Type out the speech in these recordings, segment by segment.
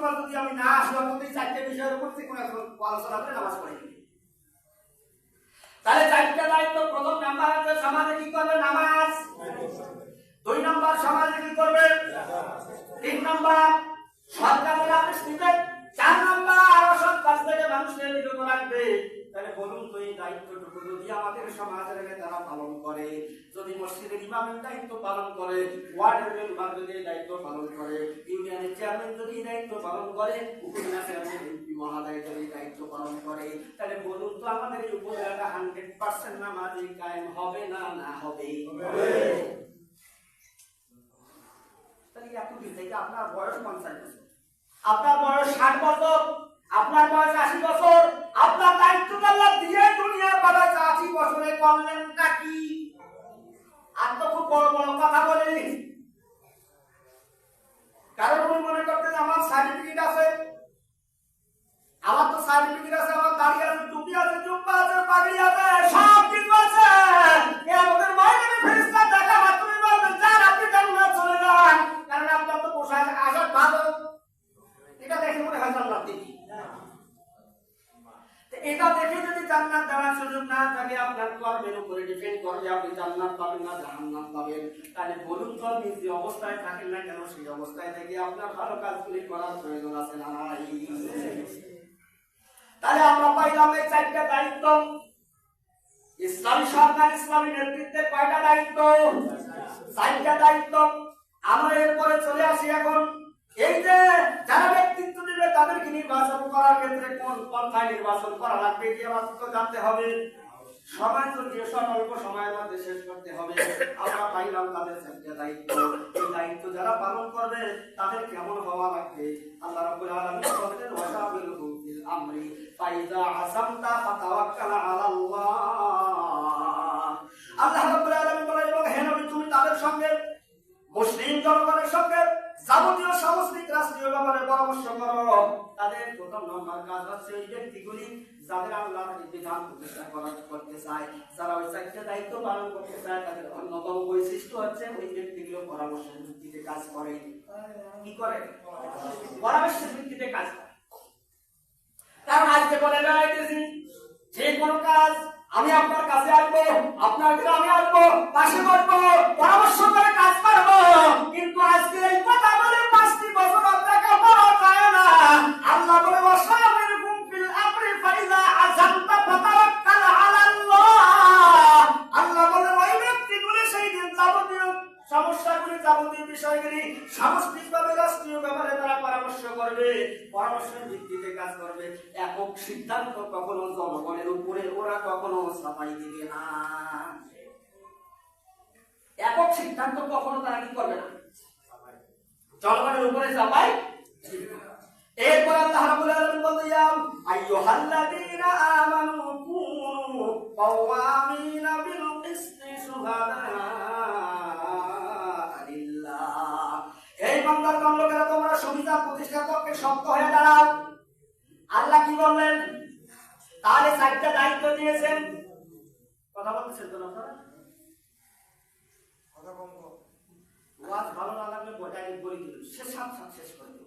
সময় যদি আমি না আসি অন্তত এই চারটে বিষয়ের উপর থেকে কোনো আলোচনা করে নামাজ পড়ে নিই। তাহলে চারটে দায়িত্ব। প্রথম নাম্বার হচ্ছে সমাজে কি করবে? নামাজ। 2 নম্বর সমাজে কি করবে? 3 নম্বর সরকারের আদেশ নিবে। 4 নম্বর অসৎ কাজ থেকে মানুষকে বিরত রাখবে। তাহলে বলুন তো এই দায়িত্বটুকু যদি আমাদের সমাজের নেতারা পালন করে, যদি মসজিদের ইমামের দায়িত্ব পালন করে, ওয়ার্ডের মেম্বার যদি দায়িত্ব পালন করে, ইউনিয়নের চেয়ারম্যান যদি দায়িত্ব পালন করে, উপজেলা চেয়ারম্যান এমপি মহোদয় যদি দায়িত্ব পালন করে, তাহলে বলুন তো আমাদের এই উপজেলাটা 100% নামাজি কায়েম হবে না না হবে? তাহলে এতদিন থেকে আপনার বয়স 50 বছর, আপনার বয়স 60 বছর, আপনার বয়স 80 বছর, আপনার দায়িত্ব আল্লাহ দিয়ে দুনিয়ার বাবা 80 বছরে করলেনটা কি? আর তো খুব বড় বড় কথা বলি, কারণ উনি মনে করতেন আমার সার্টিফিকেট আছে, আমার তো সার্টিফিকেট আছে, আমার দাড়ি আছে, টুপি আছে, জুব্বা আছে, পাগড়ি আছে, সব কিছু আছে। আমাদের ময়দানে ফেরেশতা দেখা মাত্রই বলবেন যান আপনি জান্নাত চলে যান, কারণ আপনার তো পোশাক আশাক ভালো। এটা দেখে মনে হয় জান্নাত দেখি। এটা দেখে যদি জান্নাত দেওয়ার সুযোগ না থাকে, আপনার কর্মের উপরে ডিপেন্ড করবে আপনি জান্নাত পাবেন না জাহান্নাম পাবেন। তাহলে বলুন তো আপনি যে অবস্থায় থাকেন না কেন, সেই অবস্থায় থেকে আপনার ভালো কাজগুলি করার প্রয়োজন আছে না নাই? তাহলে আমরা পাইলাম এই 4টা দায়িত্ব। ইসলামী সরকার, ইসলামী নেতৃত্বে কয়টা দায়িত্ব? 4টা দায়িত্ব। আমরা এরপরে চলে আসি এখন এই যে যারা ব্যক্তিত্ব দিবে তাদেরকে নির্বাচন করার ক্ষেত্রে কোন পন্থায় নির্বাচন করা লাগবে কি আমাদের তো জানতে হবে। সময় তো যে অল্প সময়ের মধ্যে শেষ করতে হবে। আমরা পাইলাম তাদের 4টা দায়িত্ব। এই দায়িত্ব যারা পালন করবে তাদের কেমন হওয়া লাগবে? আল্লাহ রাব্বুল আলামিন বলেন ওয়াশাবিরহুম ফিল আমরি ফাইযা আসামতা ফাতাওয়াক্কাল আলাল্লাহ। আল্লাহ রাব্বুল আলামিন বলেন এবং হে নবী তুমি তাদের সঙ্গে, মুসলিম জনগণের সঙ্গে যাবতীয় সামষ্টিক রাষ্ট্রীয় ব্যাপারে পরামর্শ করো। তাদের প্রথম নম্বর কাজ হচ্ছে ওই ব্যক্তিগুলি যাদের আল্লাহর বিধান প্রতিষ্ঠা করতে চায়, যারা ওই 4টা দায়িত্ব পালন করতে চায়, তাদের অন্যতম বৈশিষ্ট্য হচ্ছে ওই ব্যক্তিগুলো পরামর্শের ভিত্তিতে কাজ করে। কি করে? পরামর্শের ভিত্তিতে কাজ করে। কারণ আজকে বলে বেড়াইতেছি যে কোনো কাজ আমি আপনার কাছে আসবো, আপনার গ্রামে আসবো, পাশে বসবো, পরামর্শ করে কাজ করবো, কিন্তু আজকে এই কথা বলে 5টি বছর আপনাকে পাওয়া যায় না। আল্লাহ বলে ওয়াশাবিরহুম ফিল আমরি ফাইযা আযামতা ফাতাওয়াক্কাল আলাল্লাহ। আল্লাহ বলে ওই ব্যক্তিগুলো সেই দিন যাবতীয় সমস্যাগুলি, যাবতীয় বিষয়গুলি সামষ্টিকভাবে রাষ্ট্রীয় ব্যাপারে তারা পরামর্শ করবে, পরামর্শের ভিত্তিতে কাজ করবে। একক সিদ্ধান্ত কখনো জনগণের উপরে ওরা কখনো চাপাই দিবে না। একক সিদ্ধান্ত কখনো তারা কি করবে না, জনগণের উপরে চাপাই দিবে না। এরপর আল্লাহ রাব্বুল আলামিন বলেন আইয়ুহাল্লাযীনা আমানু কুনু কাওয়ামিনা বিল কিসতি শুহাদা লিল্লাহ। এই বান্দার লোকেরা তোমরা সুবিচার প্রতিষ্ঠার পক্ষে শক্ত হয়ে দাঁড়াও। আল্লাহ কি বললেন? তাহলে 4টা দায়িত্ব দিয়েছেন। কথা বলতেছেন তো আপনারা? কথা কম কম। ওয়াজ ভালো না লাগলে বটাই বলে দিল, শেষ করে দিল।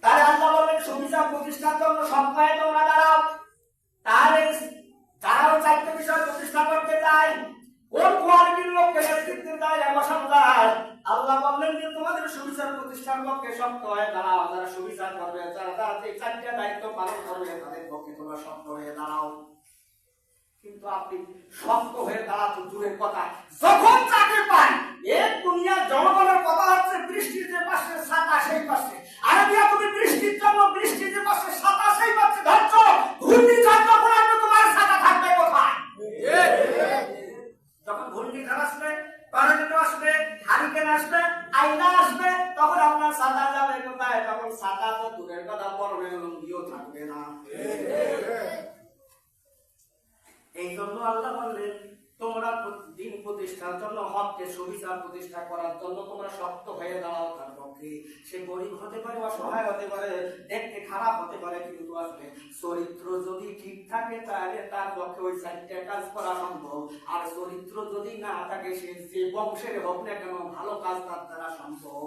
তাহলে আল্লাহ বললেন সুবিচার প্রতিষ্ঠার জন্য শক্ত হয়ে তোমরা দাঁড়াও। তাহলে যারা 4টা বিষয় প্রতিষ্ঠা করতে চায়, কোন কোয়ালিটির লোককে নেতৃত্বের দায়িত্বে বসানো যায়? আল্লাহ বললেন যে তোমাদের সুবিচার প্রতিষ্ঠার পক্ষে শক্ত হয়ে দাঁড়াও। যারা সুবিচার করবে, যারা এই 4টা দায়িত্ব পালন করবে, তাদের পক্ষে তোমরা শক্ত হয়ে দাঁড়াও। কিন্তু আপনি শক্ত হয়ে দাঁড়া তো দূরের কথা, যখন চাকরি পান এক দুনিয়ার জনগণের কথা হচ্ছে বৃষ্টির যে পাশে ছাতা সেই পাশে, আর তুমি বৃষ্টির জন্য বৃষ্টির যে পাশে ছাতা সেই পাশে ধরছো, ঘূর্ণিঝড় যখন আসবে তোমার ছাতা থাকবে কোথায়? যখন ঘূর্ণিঝড় আসবে, টর্নেডো আসবে, হারিকেন আসবে, আইনা আসবে, তখন আপনার ছাতা যাবে কোথায়? তখন ছাতা তো দূরের কথা, পরনে লুঙ্গিও থাকবে না। এই জন্য আল্লাহ বললেন তোমরা দিন প্রতিষ্ঠার জন্য, হককে সুবিচার প্রতিষ্ঠা করার জন্য তোমরা শক্ত হয়ে দাঁড়াও তার পক্ষে। সে গরিব হতে পারে, অসহায় হতে পারে, দেখতে খারাপ হতে পারে, কিন্তু আসলে চরিত্র যদি ঠিক থাকে তাহলে তার পক্ষে ওই চারটা কাজ করা সম্ভব। আর চরিত্র যদি না থাকে, সে যে বংশের হোক না কেন, ভালো কাজ তার দ্বারা সম্ভব।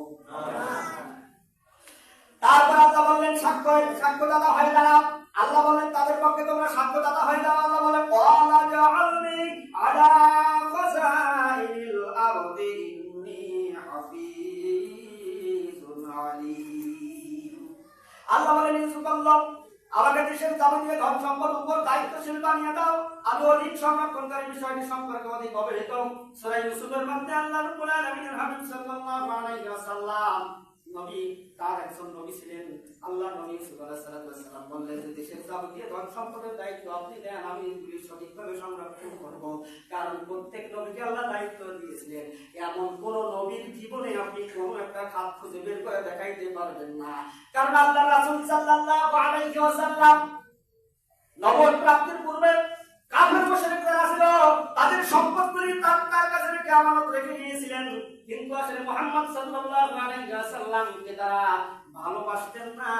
তারপর আল্লাহ বললেন সাক্ষ্যদাতা হয়ে দাঁড়াও। আল্লাহ বলেন তাদের পক্ষে তোমরা সাক্ষ্যদাতা হয়ে দাও। আল্লাহ বলে ওয়ালা জাআলনি আলা খাযাইনিল আরদি ইন্নী হাফিজুন আলীম। আল্লাহ বলেন ইউসুফ আল্লাহ আমাকে দেশের যাবতীয় ধন সম্পদ উপর দায়িত্বশীল বানিয়ে দাও, আমি অধিক সংরক্ষণকারী বিষয়টি সম্পর্কে অধিক অবহিত। সূরা ইউসুফের মধ্যে আল্লাহ রাব্বুল আলামিনের হাবিব সাল্লাল্লাহু আলাইহি ওয়াসাল্লাম নবী, তার একজন নবী ছিলেন, আল্লাহ নবী ইউসুফ আলাইহিস সালাম বললেন যে দেশের যাবতীয় ধন সম্পদের দায়িত্ব আপনি দেন, আমি এগুলি সঠিকভাবে সংরক্ষণ করব। কারণ প্রত্যেক নবীকে আল্লাহ দায়িত্ব দিয়েছিলেন। এমন কোন নবীর জীবনে আপনি কোন একটা খাত খুঁজে বের করে দেখাইতে পারবেন না। কারণ আল্লাহ রাসূল সাল্লাল্লাহু আলাইহি ওয়াসাল্লাম নবুয়ত প্রাপ্তির পূর্বে কাফের মুশরিকরা ছিল, তাদের সম্পদগুলি তার কাছে রেখে আমানত রেখে গিয়েছিলেন। কিন্তু আসলে মুহাম্মদ সাল্লাল্লাহু আলাইহি ওয়াসাল্লামকে তারা ভালোবাসতেন না,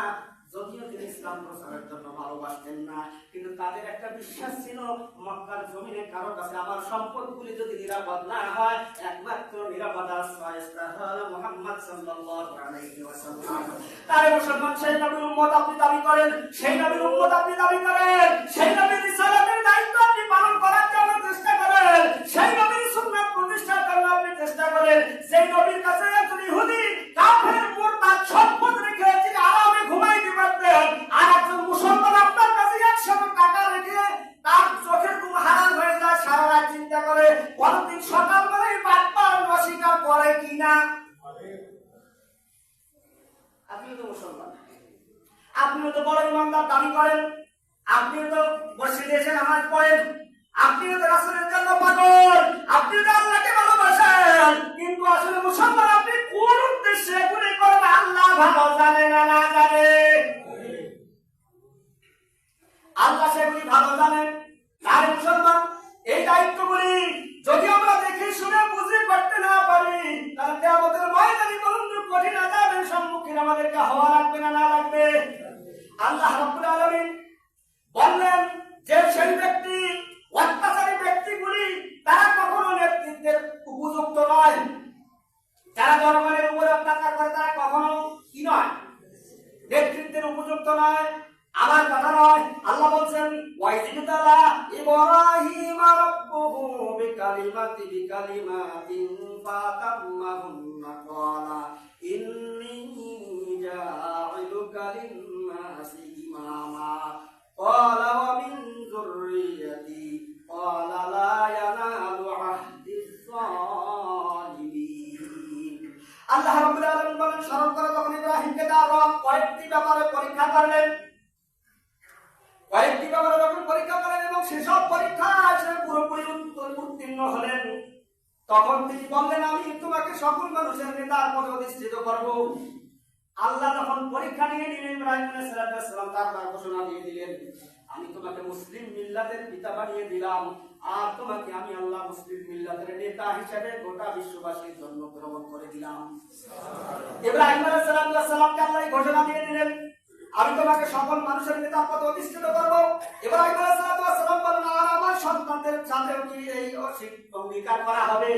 যদিও তিনি ইসলাম প্রচারের জন্য ভালোবাসতেন না, কিন্তু তাদের একটা বিশ্বাস ছিল মক্কার জমিনে কারো কাছে আমার সম্পদগুলি যদি নিরাপদ না হয়, একমাত্র নিরাপদ আশ্রয় হলো মুহাম্মদ সাল্লাল্লাহু আলাইহি ওয়াসাল্লাম। তারে মুসলমান সেই নবীর উম্মত আপনি দাবি করেন, সেই নবীর উম্মত আপনি দাবি করেন, সেই নবীর রিসালাতের দায়িত্ব আপনি পালন করার জন্য চেষ্টা করেন, সেই নবীর সুন্নাত প্রতিষ্ঠার জন্য আপনি চেষ্টা করেন। সেই নবীর কাছে একজন ইহুদি কাফের মুরতাদ সম্পদ রেখে তিনি আরামে ঘুমাইতে পারতেন, আর একজন মুসলমান আপনার কাছে 100 টাকা রেখে তার চোখের ঘুম হারাম হয়ে যায়, সারা রাত চিন্তা করে পরদিন সকালবেলায় বাটপার অস্বীকার করে কিনা। আপনিও তো মুসলমান, আপনিও তো বড় ইমানদার দাবি করেন, আপনিও তো মসজিদে এসে নামাজ পড়েন, আপনিও তো রাসূলের জন্য পাগল, আপনিও তো আল্লাহকে ভালোবাসেন, কিন্তু আসলে মুসলমান আপনি কোন উদ্দেশ্যে এগুলি করেন আল্লাহ ভালো জানে না না জানে? আল্লাহ সেগুলি ভালো জানেন। তাই মুসলমান এই দায়িত্বগুলি যদি আমরা দেখে শুনে বুঝে করতে না পারি, তাহলে কিয়ামতের ময়দানে কোন কঠিন আযাবের সম্মুখীন আমাদেরকে হওয়া লাগবে না না লাগবে? আল্লাহ রাব্বুল আলামিন বললেন যে সেই ব্যক্তি, অত্যাচারী ব্যক্তিগুলি তারা কখনো নেতৃত্বের উপযুক্ত নয়। যারা জনগণের উপর অত্যাচার করে তারা কখনো কি নয়? নেতৃত্বের উপযুক্ত নয়। আমার কথা নয়, আল্লাহ বলছেন ওয়াইজিতালা ইব্রাহিম রাব্বুহু বিকালিমাতিন ফাতাম্মাহুন্না ক্বালা ইন্নী জাইলুকা লিন-নাসি ইমামা ক্বালা ওয়া মিন যুররিয়াতি ক্বালা লা ইয়ানালু আহদিস সালিমিন। আল্লাহ রাব্বুল আলামিন বলেন, স্মরণ করে যখন ইব্রাহিমকে তার রব কয়েকটি ব্যাপারে পরীক্ষা করলেন, কয়েকটি ব্যাপারে যখন পরীক্ষা করেন এবং সেসব পরীক্ষায় সে পুরোপুরি উত্তীর্ণ হলেন, তখন তিনি বললেন আমি তোমাকে সকল মানুষের নেতার পদে অধিষ্ঠিত করব। আল্লাহ যখন পরীক্ষা নিয়ে নিলেন, ইব্রাহিম আলাইহিস সালাম তার ঘোষণা দিয়ে দিলেন, আমি তোমাকে মুসলিম মিল্লাতের পিতা বানিয়ে দিলাম, আর তোমাকে আমি আল্লাহ মুসলিম মিল্লাতের নেতা হিসেবে গোটা বিশ্ববাসীর জন্য গ্রহণ করে দিলাম। ইব্রাহিম আলাইহিস সালামকে আল্লাহ ঘোষণা দিয়ে দিলেন, আমি তোমাকে সকল মানুষের নেতার পদে অধিষ্ঠিত করব। ইব্রাহিম আলাইহিস সালাম বলেন, আর আমার সন্তানদের সাথেও কি এই অঙ্গীকার করা হবে?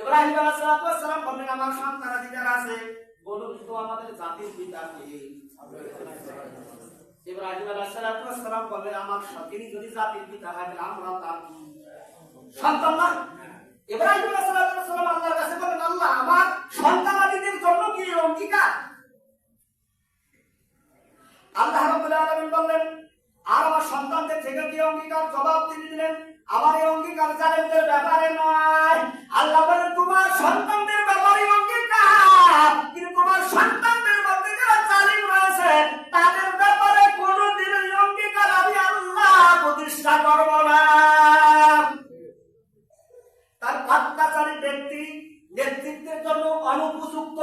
ইব্রাহিম আলাইহিস সালাম বললেন, আমার সন্তানাদি যারা আছে বলুন তো আমাদের জাতির পিতা কে? ইব্রাহিম আলাইহিস সালাম বললেন, আমার তিনি যদি জাতির পিতা হয় তাহলে আমরা তার সন্তান না? ইব্রাহিম আলাইহিস সালাম আল্লাহর কাছে বলেন, আল্লাহ আমার সন্তানাদিদের জন্য কি অঙ্গীকার? আল্লাহ রাব্বুল আলামিন বললেন, আর আমার সন্তানদের থেকে কি অঙ্গীকার? জবাব তিনি দিলেন, আমার এই অঙ্গীকার জালেমদের ব্যাপারে নয়। আল্লাহ বলেন, তোমার সন্তানদের ব্যাপারে অঙ্গীকার, কিন্তু তোমার সন্তানদের মধ্যে যারা জালিম রয়েছে তাদের ব্যাপারে কোনোদিন অঙ্গীকার আমি আল্লাহ প্রতিষ্ঠা করব না। তার অত্যাচারী ব্যক্তি নেতৃত্বের জন্য অনুপযুক্ত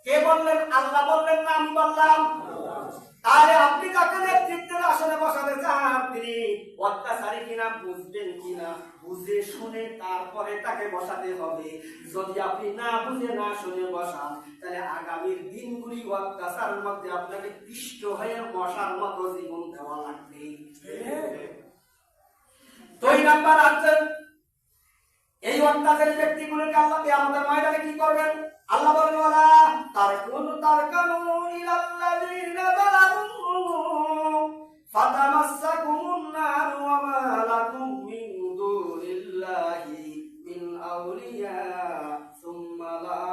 কে বললেন? আল্লাহ বললেন না আমি বললাম? তাহলে আপনি যাকে নেতৃত্বের আসনে বসাতে চান তিনি অত্যাচারী কিনা বুঝবেন কিনা, বুঝে শুনে তারপরে তাকে বসাতে হবে। যদি আপনি না বুঝে না শুনে বসান, তাহলে আগামীর দিনগুলি অত্যাচারের মধ্যে আপনাকে পিষ্ট হয়ে মশার মতো জীবন দেওয়া লাগবে। 2 নাম্বার আনসার, এই অত্যাচারী ব্যক্তিগুলোকে আল্লাহ কিয়ামতের ময়দানে কি করবেন? আল্লাহ বলেন ওয়ালা তারকানু ইলাল্লাযিনা যালামু ফাতামাসসাকুমুন নারু ওয়া মা লাকুম মিন দুনিল্লাহি মিন আউলিয়া সুম্মা লা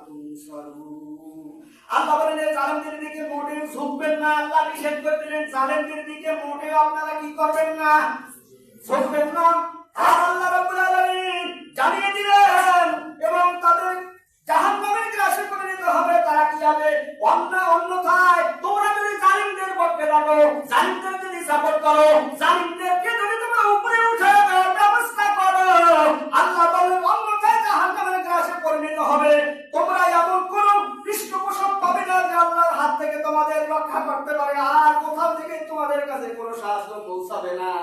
তুনসারুন। আল্লাহ বলেন এই জালেমদের দিকে মোটেও ঝুঁকবেন না। আল্লাহ নিষেধ করে দিলেন জালেমদের দিকে মোটেও আপনারা কি করবেন না, ঝুঁকবেন না। আর আল্লাহ রাব্বুল আলামিন জানিয়ে দিলেন এবং তাদের জাহান্নামের গ্রাসে করে নিতে হবে। তারা কি হবে? অন্যথায় তোমরা যদি জালিমদের পক্ষে থাকো, জালিমদের যদি সাপোর্ট করো, জালিমদেরকে যদি তোমরা উপরে উঠে দেওয়ার ব্যবস্থা করো, আল্লাহ বলেন অন্যথায় জাহান্নামের গ্রাসে পরিণত হবে। তোমরা এমন কোন পৃষ্ঠপোষক পাবে না যে আল্লাহর হাত থেকে তোমাদের রক্ষা করতে পারে, আর কোথাও থেকে তোমাদের কাছে কোনো সাহায্য পৌঁছাবে না।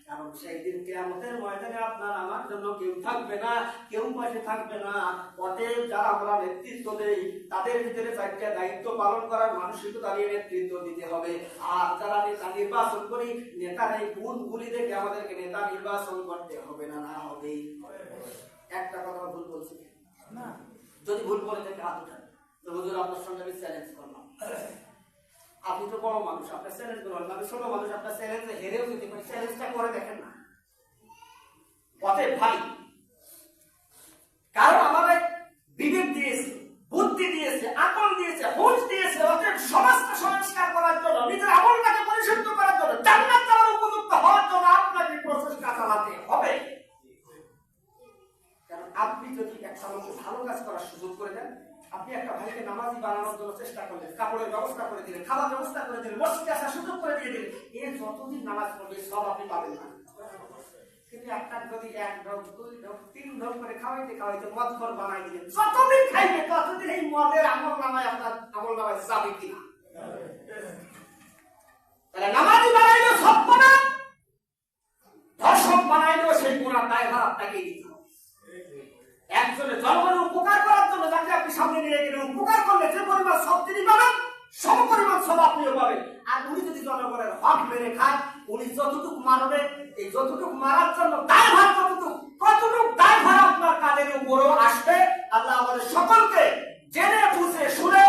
কারণ সেই দিন কিয়ামতের ময়দানে আপনার আমার জন্য কেউ থাকবে না, কেউ পাশে থাকবে না। অতএব যারা আমরা নেতৃত্ব দেই, তাদের ভিতরে 4টা দায়িত্ব পালন করার মানসিকতা নিয়ে নেতৃত্ব দিতে হবে। আর যারা নেতা নির্বাচন করি, নেতার এই গুণগুলি দেখে আমাদেরকে নেতা নির্বাচন করতে হবে না, না হবে। একটা কথা ভুল বলছি না, যদি ভুল বলে থাকে হাত উঠান। তো হুজুর আপনার সঙ্গে আমি চ্যালেঞ্জ করলাম, আপনি তো বড় মানুষ, আপনার চ্যালেঞ্জ করবেন, আমি ছোট মানুষ, আপনার চ্যালেঞ্জে হেরেও যেতে পারি, চ্যালেঞ্জটা করে দেখেন না। অতএব ভাই, কারণ আমাদের বিবেক দিয়েছে, বুদ্ধি দিয়েছে, আকল দিয়েছে, হুঁশ দিয়েছে। অতএব সমাজকে সংস্কার করার জন্য, নিজের আমলটাকে পরিশুদ্ধ করার জন্য, জান্নাত যাওয়ার উপযুক্ত হওয়ার জন্য আপনাকে প্রচেষ্টা চালাতে হবে। কারণ আপনি যদি একটা লোককে ভালো কাজ করার সুযোগ করে দেন, আপনি একটা ভাইকে নামাজি বানানোর জন্য চেষ্টা করলেন, কাপড়ের ব্যবস্থা করে দিলেন, খাবার ব্যবস্থা করে দিলেন, মসজিদে আসার সুযোগ করে দিয়ে দিলেন, এর যতদিন নামাজ পড়বে সব আপনি পাবেন না। কিন্তু একটা যদি 1 ঢোক 2 ঢোক 3 ঢোক করে খাওয়াইতে খাওয়াইতে মদখোর বানাই দিলেন, যতদিন খাইবে ততদিন এই মদের আমল নামায় আপনার আমল নামায় যাবে কিনা? তাহলে নামাজি বানাইলেও সব গুনাহ, ধর্ষক বানাইলেও সেই গুনাহ দায়ভার আপনাকে দিতে হবে। একজনের জনগণের উপকার করার জন্য যাকে আপনি সামনে নিয়ে গেলেন, উপকার করলে যে পরিমাণ সব তিনি পাবেন, সম পরিমাণ সব আপনিও পাবেন। আর উনি যদি জনগণের হক মেরে খায়, উনি যতটুকু মারবে, এই যতটুকু মারার জন্য দায়ভার কতটুকু দায়ভার আপনার কাঁধের উপরও আসবে। আল্লাহ আমাদের সকলকে জেনে বুঝে শুনে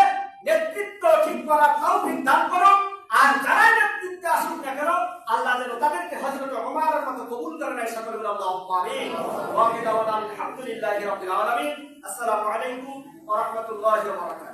নেতৃত্ব ঠিক করার তৌফিক দান করুন। আর যারা নেতৃত্বে আসুক না কেন, আল্লাহ যেন তাদেরকে হযরত ওমরের মতো কবুল করেন। এই সকল বলে আল্লাহুম্মা আমিন। ওয়া বিদাওয়ানা আলহামদুলিল্লাহি রাব্বিল আলামিন। আসসালামু আলাইকুম ওয়া রাহমাতুল্লাহি ওয়া বারাকাতুহু।